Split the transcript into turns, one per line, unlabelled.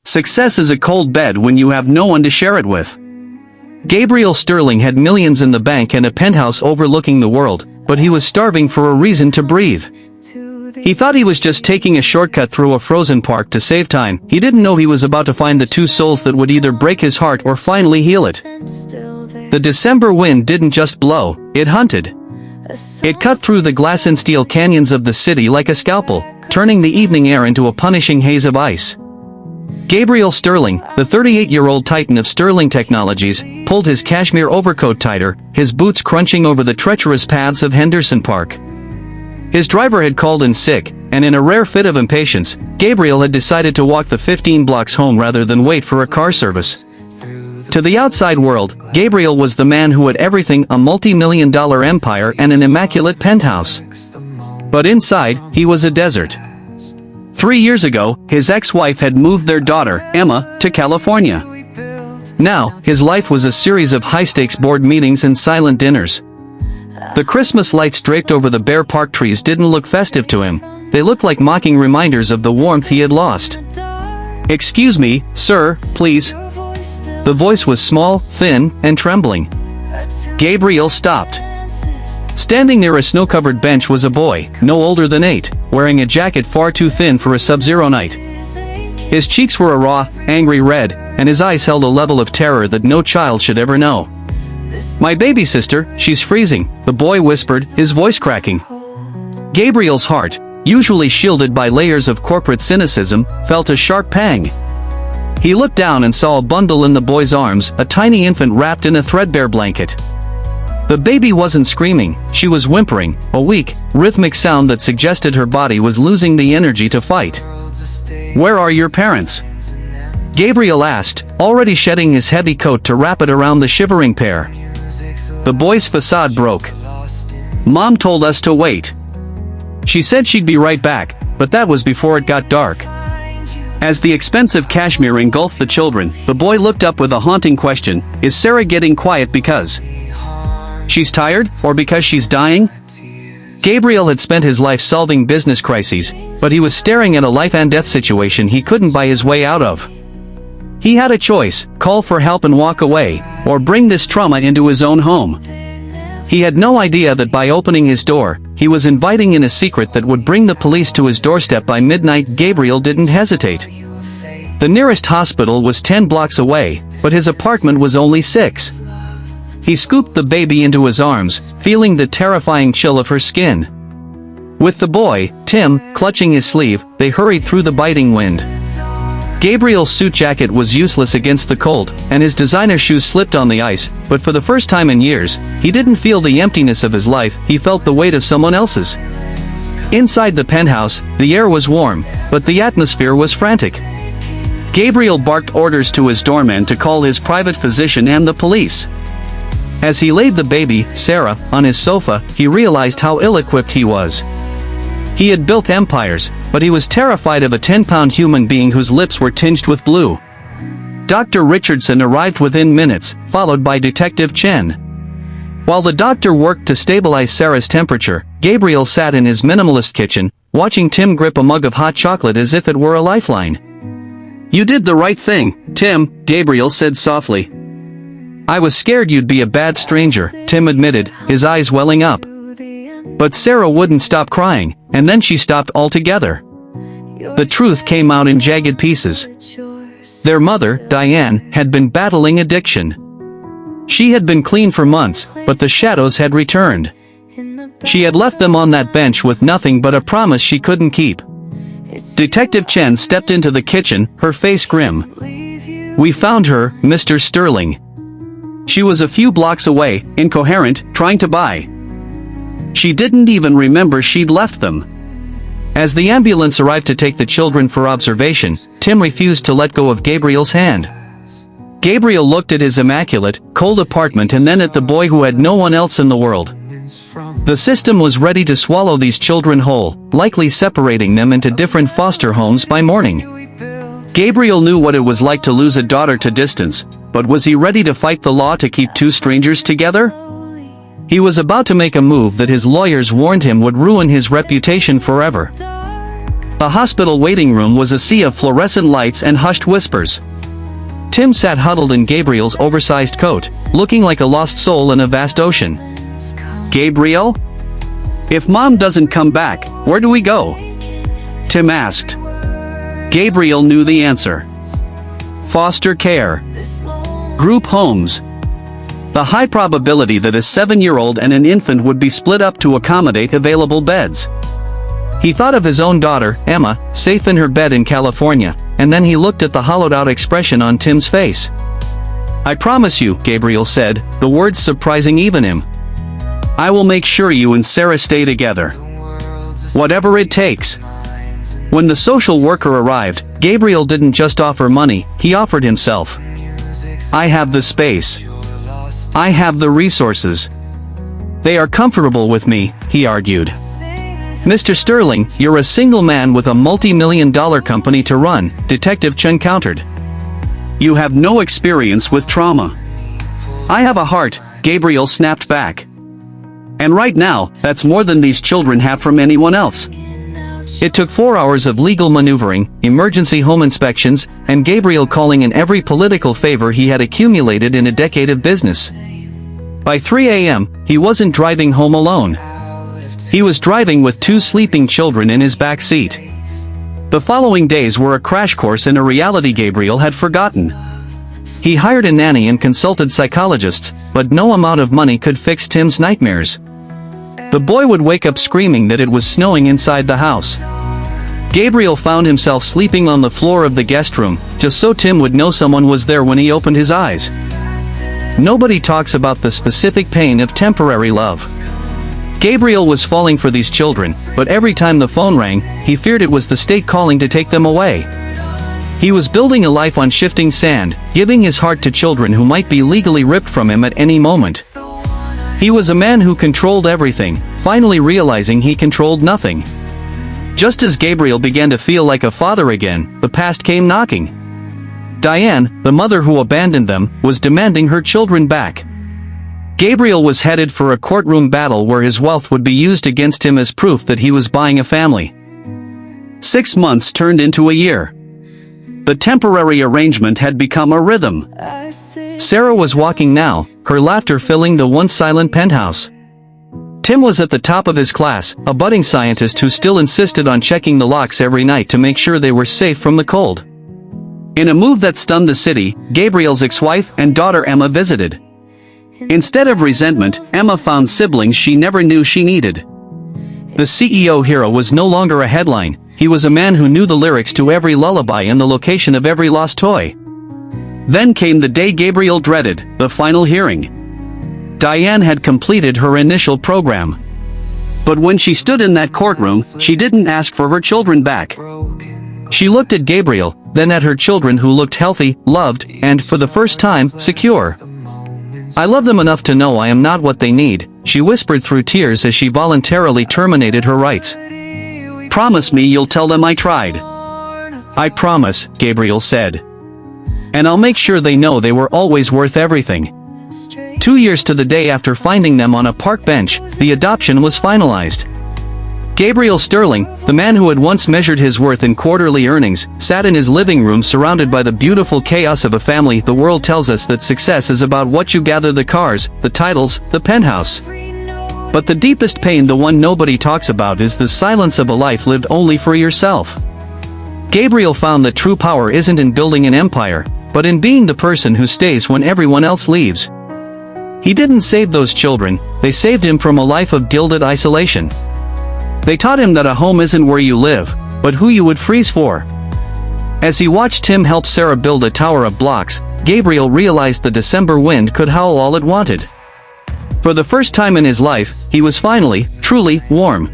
Success is a cold bed when you have no one to share it with. Gabriel Sterling had millions in the bank and a penthouse overlooking the world, but he was starving for a reason to breathe. He thought he was just taking a shortcut through a frozen park to save time. He didn't know he was about to find the two souls that would either break his heart or finally heal it. The December wind didn't just blow, it hunted. It cut through the glass and steel canyons of the city like a scalpel, turning the evening air into a punishing haze of ice. Gabriel Sterling, the 38-year-old titan of Sterling Technologies, pulled his cashmere overcoat tighter, his boots crunching over the treacherous paths of Henderson Park. His driver had called in sick, and in a rare fit of impatience, Gabriel had decided to walk the 15 blocks home rather than wait for a car service. To the outside world, Gabriel was the man who had everything: a multi-million-dollar empire and an immaculate penthouse. But inside, he was a desert. 3 years ago, his ex-wife had moved their daughter, Emma, to California. Now, his life was a series of high-stakes board meetings and silent dinners. The Christmas lights draped over the bare park trees didn't look festive to him. They looked like mocking reminders of the warmth he had lost. "Excuse me, sir, please." The voice was small, thin, and trembling. Gabriel stopped. Standing near a snow-covered bench was a boy, no older than 8, wearing a jacket far too thin for a sub-zero night. His cheeks were a raw, angry red, and his eyes held a level of terror that no child should ever know. "My baby sister, she's freezing," the boy whispered, his voice cracking. Gabriel's heart, usually shielded by layers of corporate cynicism, felt a sharp pang. He looked down and saw a bundle in the boy's arms, a tiny infant wrapped in a threadbare blanket. The baby wasn't screaming, she was whimpering, a weak, rhythmic sound that suggested her body was losing the energy to fight. "Where are your parents?" Gabriel asked, already shedding his heavy coat to wrap it around the shivering pair. The boy's facade broke. "Mom told us to wait. She said she'd be right back, but that was before it got dark." As the expensive cashmere engulfed the children, the boy looked up with a haunting question: "Is Sarah getting quiet because she's tired, or because she's dying?" Gabriel had spent his life solving business crises, but he was staring at a life-and-death situation he couldn't buy his way out of. He had a choice: call for help and walk away, or bring this trauma into his own home. He had no idea that by opening his door, he was inviting in a secret that would bring the police to his doorstep by midnight. Gabriel didn't hesitate. The nearest hospital was 10 blocks away, but his apartment was only 6. He scooped the baby into his arms, feeling the terrifying chill of her skin. With the boy, Tim, clutching his sleeve, they hurried through the biting wind. Gabriel's suit jacket was useless against the cold, and his designer shoes slipped on the ice, but for the first time in years, he didn't feel the emptiness of his life, he felt the weight of someone else's. Inside the penthouse, the air was warm, but the atmosphere was frantic. Gabriel barked orders to his doorman to call his private physician and the police. As he laid the baby, Sarah, on his sofa, he realized how ill-equipped he was. He had built empires, but he was terrified of a 10-pound human being whose lips were tinged with blue. Dr. Richardson arrived within minutes, followed by Detective Chen. While the doctor worked to stabilize Sarah's temperature, Gabriel sat in his minimalist kitchen, watching Tim grip a mug of hot chocolate as if it were a lifeline. "You did the right thing, Tim," Gabriel said softly. "I was scared you'd be a bad stranger," Tim admitted, his eyes welling up. But Sarah wouldn't stop crying, and then she stopped altogether. The truth came out in jagged pieces. Their mother, Diane, had been battling addiction. She had been clean for months, but the shadows had returned. She had left them on that bench with nothing but a promise she couldn't keep. Detective Chen stepped into the kitchen, her face grim. "We found her, Mr. Sterling. She was a few blocks away, incoherent, trying to buy. She didn't even remember she'd left them." As the ambulance arrived to take the children for observation, Tim refused to let go of Gabriel's hand. Gabriel looked at his immaculate, cold apartment and then at the boy who had no one else in the world. The system was ready to swallow these children whole, likely separating them into different foster homes by morning. Gabriel knew what it was like to lose a daughter to distance, but was he ready to fight the law to keep two strangers together? He was about to make a move that his lawyers warned him would ruin his reputation forever. The hospital waiting room was a sea of fluorescent lights and hushed whispers. Tim sat huddled in Gabriel's oversized coat, looking like a lost soul in a vast ocean. "Gabriel? If Mom doesn't come back, where do we go?" Tim asked. Gabriel knew the answer. Foster care. Group homes. The high probability that a 7-year-old and an infant would be split up to accommodate available beds. He thought of his own daughter, Emma, safe in her bed in California, and then he looked at the hollowed-out expression on Tim's face. "I promise you," Gabriel said, the words surprising even him. "I will make sure you and Sarah stay together. Whatever it takes." When the social worker arrived, Gabriel didn't just offer money, he offered himself. "I have the space. I have the resources. They are comfortable with me," he argued. "Mr. Sterling, you're a single man with a multi-million-dollar company to run," Detective Chen countered. "You have no experience with trauma." "I have a heart," Gabriel snapped back. "And right now, that's more than these children have from anyone else." It took 4 hours of legal maneuvering, emergency home inspections, and Gabriel calling in every political favor he had accumulated in a decade of business. By 3 a.m., he wasn't driving home alone. He was driving with 2 sleeping children in his back seat. The following days were a crash course in a reality Gabriel had forgotten. He hired a nanny and consulted psychologists, but no amount of money could fix Tim's nightmares. The boy would wake up screaming that it was snowing inside the house. Gabriel found himself sleeping on the floor of the guest room, just so Tim would know someone was there when he opened his eyes. Nobody talks about the specific pain of temporary love. Gabriel was falling for these children, but every time the phone rang, he feared it was the state calling to take them away. He was building a life on shifting sand, giving his heart to children who might be legally ripped from him at any moment. He was a man who controlled everything, finally realizing he controlled nothing. Just as Gabriel began to feel like a father again, the past came knocking. Diane, the mother who abandoned them, was demanding her children back. Gabriel was headed for a courtroom battle where his wealth would be used against him as proof that he was buying a family. 6 months turned into a year. The temporary arrangement had become a rhythm. Sarah was walking now, her laughter filling the once silent penthouse. Tim was at the top of his class, a budding scientist who still insisted on checking the locks every night to make sure they were safe from the cold. In a move that stunned the city, Gabriel's ex-wife and daughter Emma visited. Instead of resentment, Emma found siblings she never knew she needed. The CEO hero was no longer a headline, he was a man who knew the lyrics to every lullaby and the location of every lost toy. Then came the day Gabriel dreaded, the final hearing. Diane had completed her initial program. But when she stood in that courtroom, she didn't ask for her children back. She looked at Gabriel, then at her children who looked healthy, loved, and, for the first time, secure. "I love them enough to know I am not what they need," she whispered through tears as she voluntarily terminated her rights. "Promise me you'll tell them I tried." "I promise," Gabriel said. "And I'll make sure they know they were always worth everything." 2 years to the day after finding them on a park bench, the adoption was finalized. Gabriel Sterling, the man who had once measured his worth in quarterly earnings, sat in his living room surrounded by the beautiful chaos of a family. The world tells us that success is about what you gather: the cars, the titles, the penthouse. But the deepest pain, the one nobody talks about, is the silence of a life lived only for yourself. Gabriel found that true power isn't in building an empire, but in being the person who stays when everyone else leaves. He didn't save those children, they saved him from a life of gilded isolation. They taught him that a home isn't where you live, but who you would freeze for. As he watched Tim help Sarah build a tower of blocks, Gabriel realized the December wind could howl all it wanted. For the first time in his life, he was finally, truly, warm.